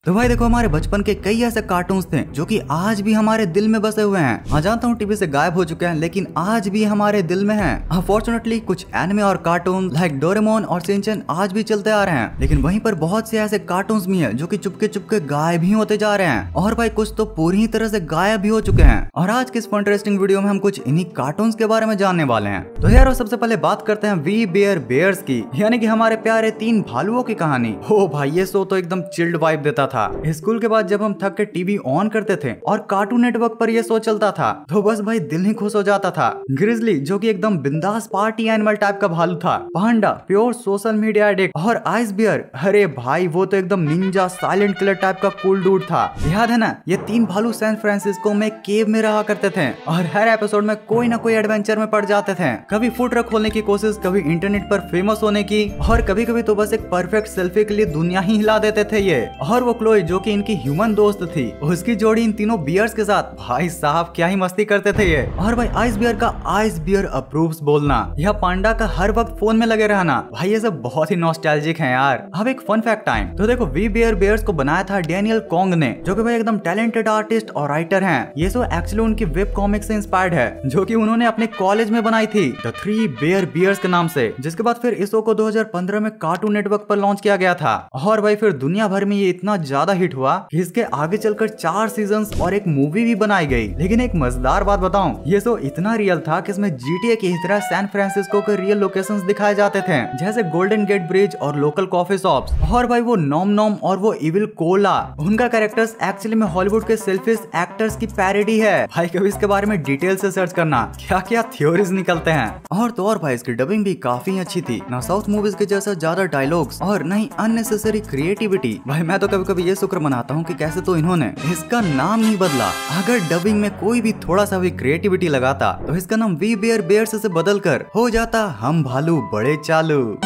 तो भाई देखो, हमारे बचपन के कई ऐसे कार्टून्स थे जो कि आज भी हमारे दिल में बसे हुए हैं। हाँ जानता हूँ टीवी से गायब हो चुके हैं, लेकिन आज भी हमारे दिल में हैं। अनफॉर्चुनेटली कुछ एनिमे और कार्टून लाइक डोरेमोन और शिनचैन आज भी चलते आ रहे हैं, लेकिन वहीं पर बहुत से ऐसे कार्टून्स भी हैं जो कि चुपके चुपके गायब ही होते जा रहे हैं, और भाई कुछ तो पूरी तरह से गायब भी हो चुके हैं। और आज की इस इंटरेस्टिंग वीडियो में हम कुछ इन्हीं कार्टून्स के बारे में जानने वाले हैं। तो यार सबसे पहले बात करते हैं वी बेयर बेयर्स की, यानी कि हमारे प्यारे तीन भालुओं की कहानी। हो भाई ये शो तो एकदम चिल्ड वाइब देता था। स्कूल के बाद जब हम थक के टीवी ऑन करते थे और कार्टून नेटवर्क पर ये शो चलता था तो बस भाई दिल ही खुश हो जाता था। ग्रिजली जो कि एकदम बिंदास पार्टी एनिमल टाइप का भालू था, पांडा प्योर सोशल मीडिया एडिक्ट, और आइस बियर अरे भाई वो तो एकदम निंजा साइलेंट किलर टाइप का कूल डूड था। याद है ना, ये तीन भालू सैन फ्रांसिस्को में केव में रहा करते थे और हर एपिसोड में कोई ना कोई एडवेंचर में पड़ जाते थे। कभी फूड ट्रक खोलने की कोशिश, कभी इंटरनेट पर फेमस होने की, और कभी कभी तो बस एक परफेक्ट सेल्फी के लिए दुनिया ही हिला देते थे ये। और वो क्लोई जो कि इनकी ह्यूमन दोस्त थी, उसकी जोड़ी इन तीनों बियर्स के साथ, भाई साहब क्या ही मस्ती करते थे ये। और भाई आइस बियर का आइस बियर अप्रूव्स बोलना या पांडा का हर वक्त फोन में लगे रहना, भाई ये सब बहुत ही नॉस्टैल्जिक है यार। अब एक फन फैक्ट टाइम। तो देखो वी बेयर बेयर्स को बनाया था डैनियल कॉन्ग ने, जो कि भाई एकदम टैलेंटेड आर्टिस्ट और राइटर हैं। ये शो एक्चुअली उनकी वेब कॉमिक से इंस्पायर्ड है, जो कि उन्होंने अपने कॉलेज में बनाई थी द थ्री बेयर बियर्स के नाम से। जिसके बाद फिर इस शो को 2015 में कार्टून नेटवर्क पर लॉन्च किया गया था, और भाई फिर दुनिया भर में ये इतना ज्यादा हिट हुआ कि इसके आगे चलकर 4 सीजन्स और एक मूवी भी बनाई गई। लेकिन एक मजेदार बात बताऊं, ये शो इतना रियल था कि इसमें जीटीए की तरह सैन फ्रांसिस्को के रियल लोकेशंस दिखाए जाते थे, जैसे गोल्डन गेट ब्रिज और लोकल कॉफी शॉप्स। और भाई वो नॉम नॉम और वो इविल कोला, उनका कैरेक्टर्स एक्चुअली में हॉलीवुड के सेल्फिश एक्टर्स की पैरोडी है। भाई कभी इसके बारे में डिटेल से सर्च करना, क्या क्या थ्योरीज निकलते हैं। और तो और भाई इसकी डबिंग भी काफी अच्छी थी, ना साउथ मूवीज के जैसा ज्यादा डायलॉग्स और नहीं अननेसेसरी क्रिएटिविटी। भाई मैं तो कभी कभी ये शुक्र मनाता हूँ कि कैसे तो इन्होंने इसका नाम नहीं बदला। अगर डबिंग में कोई भी थोड़ा सा भी क्रिएटिविटी लगाता तो इसका नाम वी बेयर बेयर्स से बदलकर हो जाता हम भालू बड़े चालू।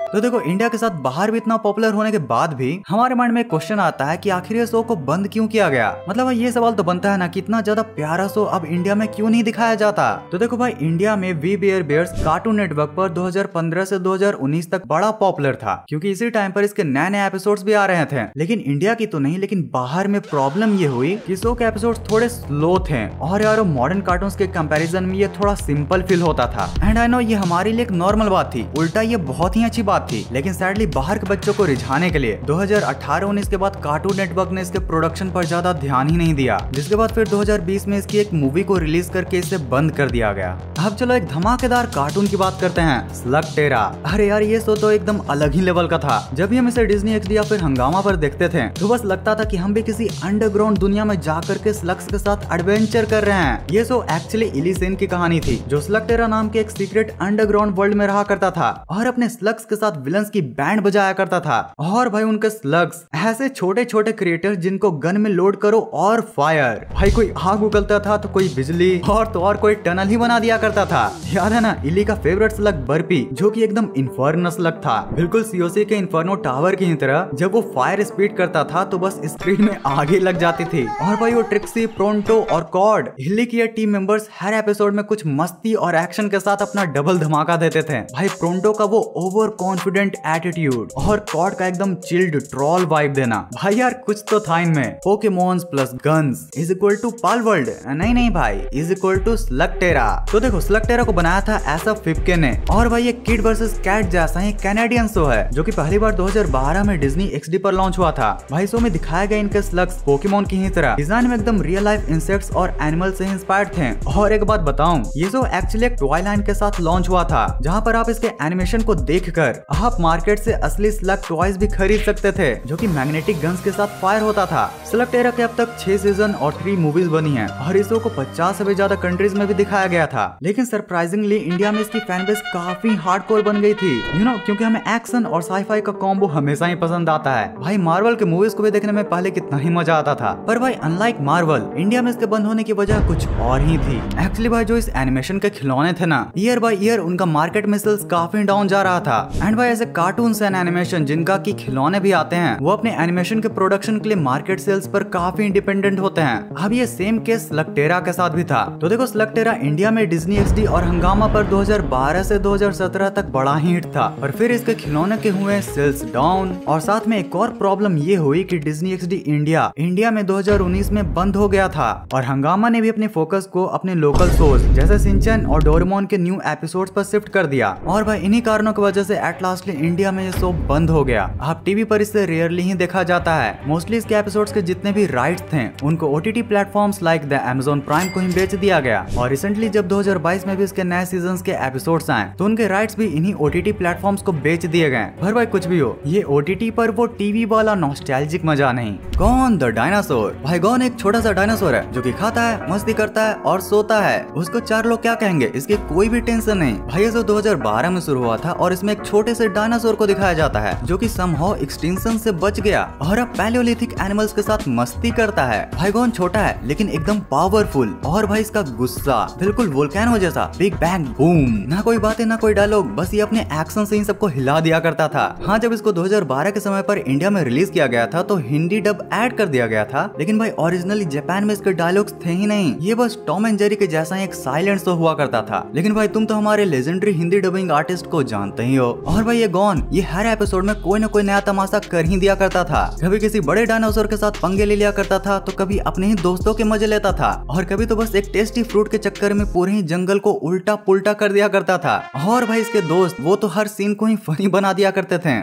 तो देखो इंडिया के साथ बाहर भी इतना पॉपुलर होने के बाद भी हमारे माइंड में एक क्वेश्चन आता है कि आखिर ये शो को बंद क्यों किया गया। मतलब ये सवाल तो बनता है ना कि इतना ज्यादा प्यारा शो अब इंडिया में क्यों नहीं दिखाया जाता। तो देखो भाई इंडिया में we bare bears cartoon network पर 2015 से 2019 तक बड़ा पॉपुलर था, क्योंकि इसी टाइम पर इसके नए नए एपिसोड्स भी आ रहे थे। लेकिन इंडिया की तो नहीं, लेकिन बाहर में प्रॉब्लम ये हुई कि शो के एपिसोड्स थोड़े स्लो थे, और यार मॉडर्न कार्टून्स के कंपैरिजन में ये थोड़ा सिंपल फील होता था। एंड आई नो ये हमारे लिए एक नॉर्मल बात थी, उल्टा ये बहुत ही अच्छी बात थी। लेकिन सैडली बाहर के बच्चों को रिझाने के लिए 2018-19 के बाद कार्टून नेटवर्क ने इसके प्रोडक्शन पर ज्यादा ध्यान ही नहीं दिया, जिसके बाद फिर 2020 में इसकी एक मूवी को रिलीज करके इसे बंद कर दिया गया। अब चलो एक धमाकेदार कार्टून की बात करते हैं, स्लगटेरा। अरे यार ये शो तो एकदम अलग ही लेवल का था। जब भी हम इसे डिज्नी एक्सडी या फिर हंगामा पर देखते थे तो बस लगता था कि हम भी किसी अंडरग्राउंड दुनिया में जाकर के स्लग्स के साथ एडवेंचर कर रहे हैं। ये शो एक्चुअली इलीसेन की कहानी थी, जो स्लगटेरा नाम के एक सीक्रेट अंडरग्राउंड वर्ल्ड में रहा करता था और अपने स्लग्स के साथ विलन्स की बैंड बजाया करता था। और भाई उनके स्लग्स ऐसे छोटे छोटे क्रिएटर्स जिनको गन में लोड करो और फायर, भाई कोई आग उगलता था तो कोई बिजली, और तो और कोई टनल ही बना दिया करता था। याद है ना इली का फेवरेट स्लग बर्पी, जो कि एकदम इन्फर्नो स्लग था, बिल्कुल सीओसी के इन्फर्नो टावर की तरह। जब वो फायर स्पीड करता था तो बस स्क्रीन में आगे लग जाती थी। और भाई वो ट्रिक्सी, प्रोंटो और कॉर्ड, इली की टीम मेंबर्स हर एपिसोड में कुछ मस्ती और एक्शन के साथ अपना डबल धमाका देते थे। भाई प्रोंटो का वो ओवर कॉन्फिडेंट एटीट्यूड और कॉर्ड का एकदम चिल्ड ट्रॉल वाइब देना, भाई यार कुछ तो था इनमें। Pokemons plus guns is equal to Palworld, नहीं भाई इज इक्वल टू स्लगटेरा। तो देखो स्लगटेरा को बनाया था एसएफ फिफ्के ने, और भाई ये किड वर्सेस कैट जैसा ही कैनेडियन शो है, जो कि पहली बार 2012 में डिज्नी एक्सडी पर लॉन्च हुआ था। भाई शो में दिखाया गया इनके स्लग्स पोकेमॉन की ही तरह डिजाइन में एकदम रियल लाइफ इंसेक्ट्स और एनिमल से इंस्पायर्ड थे। और एक बात बताऊं, ये शो एक्चुअली एक टॉय लाइन के साथ लॉन्च हुआ था, जहाँ पर आप इसके एनिमेशन को देखकर आप मार्केट से असली स्लग टॉयज भी खरीद सकते थे, जो कि मैग्नेटिक गन्स के साथ फायर होता था। स्लगटेरा के अब तक 6 सीजन और 3 मूवीज बनी हैं, और इस शो को 50 से भी ज्यादा कंट्रीज में भी दिखाया गया था। लेकिन सरप्राइजिंगली इंडिया में इसकी फैन बेस काफी हार्डकोर बन गई थी, क्योंकि हमें एक्शन और साईफाई का कॉम्बो हमेशा ही पसंद आता है। भाई मार्वल के मूवीज को भी देखने में पहले कितना ही मजा आता था, पर भाई अनलाइक मार्वल इंडिया में इसके बंद होने की वजह कुछ और ही थी। एक्चुअली भाई जो इस एनिमेशन के खिलौने थे ना, ईयर बाय ईयर उनका मार्केट में सेल्स काफी डाउन जा रहा था। एंड एंड भाई ऐसे कार्टून्स एंड एनिमेशन जिनका की खिलौने भी आते हैं, वो अपने एनिमेशन के प्रोडक्शन के लिए मार्केट सेल्स पर काफी इंडिपेंडेंट होते हैं। अब ये सेम केस स्लगटेरा के साथ भी था। तो देखो स्लगटेरा इंडिया में डिज्नी एक्सडी और हंगामा पर 2012 से 2017 तक बड़ा ही हिट था, पर फिर इसके खिलौने के हुए सेल्स डाउन। और साथ में एक और प्रॉब्लम ये हुई कि डिज्नी एक्सडी इंडिया में 2019 में बंद हो गया था और हंगामा ने भी अपने फोकस को अपने लोकल शोज जैसे सिंचन और डोरेमोन के न्यू एपिसोड्स पर शिफ्ट कर दिया। और भाई इन्हीं कारणों की वजह से एट लास्टली इंडिया में ये शो बंद हो गया। अब टीवी पर इसे रेयरली ही देखा जाता है। मोस्टली इसके एपिसोड्स के जितने भी राइट्स थे उनको OTT platforms like the Amazon prime को ही बेच दिया गया। और रिसेंटली जब 2022 में भी इसके नए सीजन के एपिसोड्स आए तो उनके राइट्स भी इन्हीं ओटीटी प्लेटफॉर्म्स को बेच दिए गए। पर भाई कुछ भी हो, ये ओटीटी पर वो टीवी वाला नॉस्टैल्जिक मजा नहीं। Gone the dinosaur. भाई गॉन एक छोटा सा डायनासोर है जो कि खाता है, मस्ती करता है और सोता है। उसको चार लोग क्या कहेंगे, इसकी कोई भी टेंशन नहीं। भाई ये 2012 में शुरू हुआ था और इसमें एक छोटे से डायनासोर को दिखाया जाता है जो कि समहाउ एक्सटिंक्शन से बच गया और अब पैलियोलिथिक एनिमल्स के साथ मस्ती करता है। भाई गॉन छोटा है लेकिन एकदम पावरफुल और भाई इसका गुस्सा बिल्कुल वोल्केनो जैसा, बिग बैंग बूम। ना कोई बातें ना कोई डायलॉग, बस ये अपने एक्शन से ही सबको हिला दिया करता था। हाँ, जब इसको 2012 के समय पर इंडिया में रिलीज किया गया था तो हिंदी डब ऐड कर दिया गया था, लेकिन भाई ओरिजिनली जापान में इसके डायलॉग्स थे ही नहीं। ये बस टॉम एंड जेरी के जैसा एक साइलेंट शो हुआ करता था। लेकिन भाई तुम तो हमारे लेजेंडरी हिंदी डबिंग आर्टिस्ट को जानते ही हो। और भाई ये गॉन ये हर एपिसोड में कोई न कोई नया तमाशा कर ही दिया करता था। कभी किसी बड़े डायनासोर के साथ पंगे ले लिया करता था, तो कभी अपने ही दोस्तों के मजे लेता था, और कभी तो बस एक टेस्टी फ्रूट के चक्कर में पूरे ही जंगल को उल्टा पुल्टा कर दिया करता था। और भाई इसके दोस्त वो तो हर सीन को ही फनी बना दिया करते थे।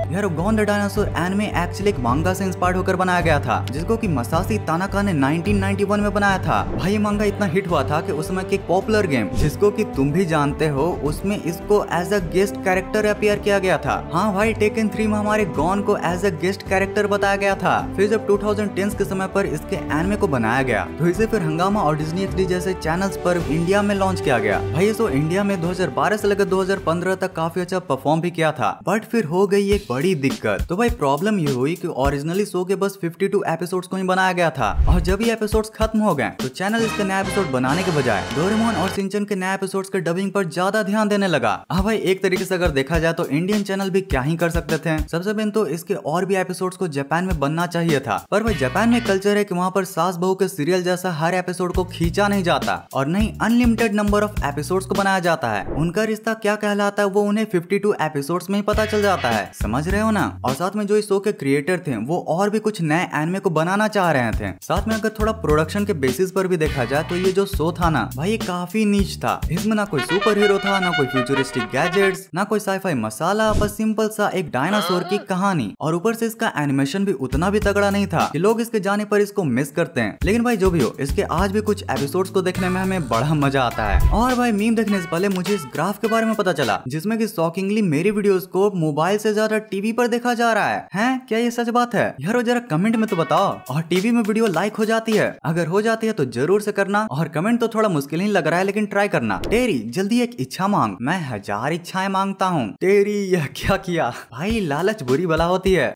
यार gone the dinosaur anime actually एक मांगा से इंस्पायर्ड होकर बनाया गया था, जिसको कि मसाशी तानाका ने 1991 में बनाया था। भाई ये मांगा इतना हिट हुआ था कि उस समय की एक पॉपुलर गेम जिसको कि तुम भी जानते हो, उसमें इसको as a guest character appear किया गया था। हाँ भाई, टेकन 3 में हमारे गॉन को एज अ गेस्ट कैरेक्टर बताया गया था। फिर जब 2010 के समय पर इसके एनिमे को बनाया गया तो इसे फिर हंगामा और डिज्नी एक्सडी जैसे चैनल्स पर इंडिया में लॉन्च किया गया। भाई ये शो इंडिया में 2012 से लेकर 2015 तक काफी अच्छा परफॉर्म भी किया था, बट फिर हो गई एक बड़ी दिक्कत। तो भाई प्रॉब्लम ये हुई कि ओरिजिनली शो के बस 52 एपिसोड्स को ही बनाया गया था, और जब ये एपिसोड्स खत्म हो गए तो चैनल इसके नए एपिसोड बनाने के बजाय डोरेमोन और सिंचन के नए एपिसोड्स के डबिंग पर ज्यादा ध्यान देने लगा। हाँ भाई, एक तरीके से अगर देखा जाए तो इंडियन चैनल भी क्या ही कर सकते थे। सबसे पहले तो इसके और भी एपिसोड्स को जापान में बनना चाहिए था, पर भाई जापान में कल्चर है कि वहाँ पर सास बहू के सीरियल जैसा हर एपिसोड को खींचा नहीं जाता, और नहीं अनलिमिटेड नंबर ऑफ एपिसोड्स को बनाया जाता है। उनका रिश्ता क्या कहलाता है वो उन्हें 52 एपिसोड्स में ही पता चल जाता है, समझ रहे हो ना। और साथ में जो इस शो के क्रिएटर थे वो और भी कुछ नए एनिमे को बनाना चाह रहे थे। साथ में अगर थोड़ा प्रोडक्शन के बेसिस पर भी देखा जाए तो ये जो शो था ना भाई, ये काफी नीच था। इसमें ना कोई सुपर हीरो था, ना कोई फ्यूचरिस्टिक गैजेट्स, ना कोई साईफाई मसाला, बस सिंपल सा एक डायनासोर की कहानी। और ऊपर से इसका एनिमेशन भी उतना भी तगड़ा नहीं था कि लोग इसके जाने पर इसको मिस करते हैं। लेकिन भाई जो भी हो, इसके आज भी कुछ एपिसोड्स को देखने में हमें बड़ा मजा आता है। और भाई मीम देखने से पहले मुझे इस ग्राफ के बारे में पता चला जिसमें कि शॉकिंगली मेरी वीडियोस को मोबाइल से ज्यादा टीवी पर देखा जा रहा है। हैं? क्या ये सच बात है यार? जरा कमेंट में तो बताओ। और टीवी में वीडियो लाइक हो जाती है? अगर हो जाती है तो जरूर से करना। और कमेंट तो थोड़ा मुश्किल ही लग रहा है, लेकिन ट्राई करना। तेरी जल्दी एक इच्छा मांग, मैं 1000 इच्छाएं मांगता हूँ। तेरी यह क्या किया? भाई लालच बुरी बला होती है।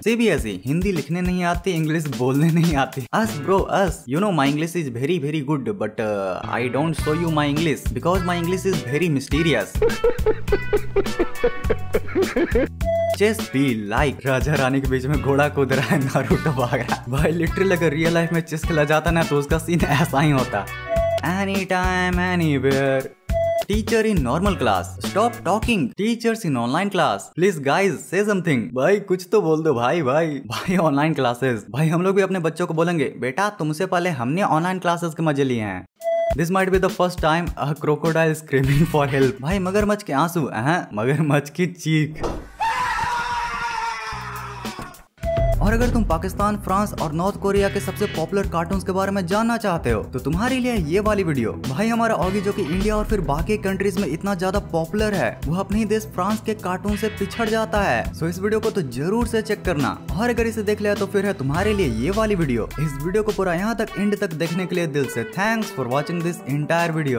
CBSE हिंदी लिखने नहीं आती, इंग्लिश बोलने नहीं आती। Us bro us, you know my English is very very good, but I don't show you my English because my English is very mysterious. Chess be like राजा रानी के बीच में घोड़ा कूद रहा है, नारुतो भाग रहा है। भाई लिटरली अगर रियल लाइफ में चेस खेला जाता ना तो उसका सीन ऐसा ही होता। Any time anywhere, teacher in normal class, stop talking, teachers in online class, please guys से समथिंग। भाई कुछ तो बोल दो भाई ऑनलाइन क्लासेस। भाई हम लोग भी अपने बच्चों को बोलेंगे, बेटा तुमसे पहले हमने ऑनलाइन क्लासेस के मजे लिए हैं। This might be the first time a crocodile screaming for help। भाई मगरमच्छ के आंसू, मगरमच्छ की चीख। और अगर तुम पाकिस्तान, फ्रांस और नॉर्थ कोरिया के सबसे पॉपुलर कार्टून्स के बारे में जानना चाहते हो तो तुम्हारे लिए ये वाली वीडियो। भाई हमारा ऑगी जो कि इंडिया और फिर बाकी कंट्रीज में इतना ज्यादा पॉपुलर है, वो अपने ही देश फ्रांस के कार्टून से पिछड़ जाता है। सो इस वीडियो को तो जरूर से चेक करना। और अगर इसे देख लिया तो फिर है तुम्हारे लिए ये वाली वीडियो। इस वीडियो को पूरा यहाँ तक एंड तक देखने के लिए दिल से thanks for watching this entire video.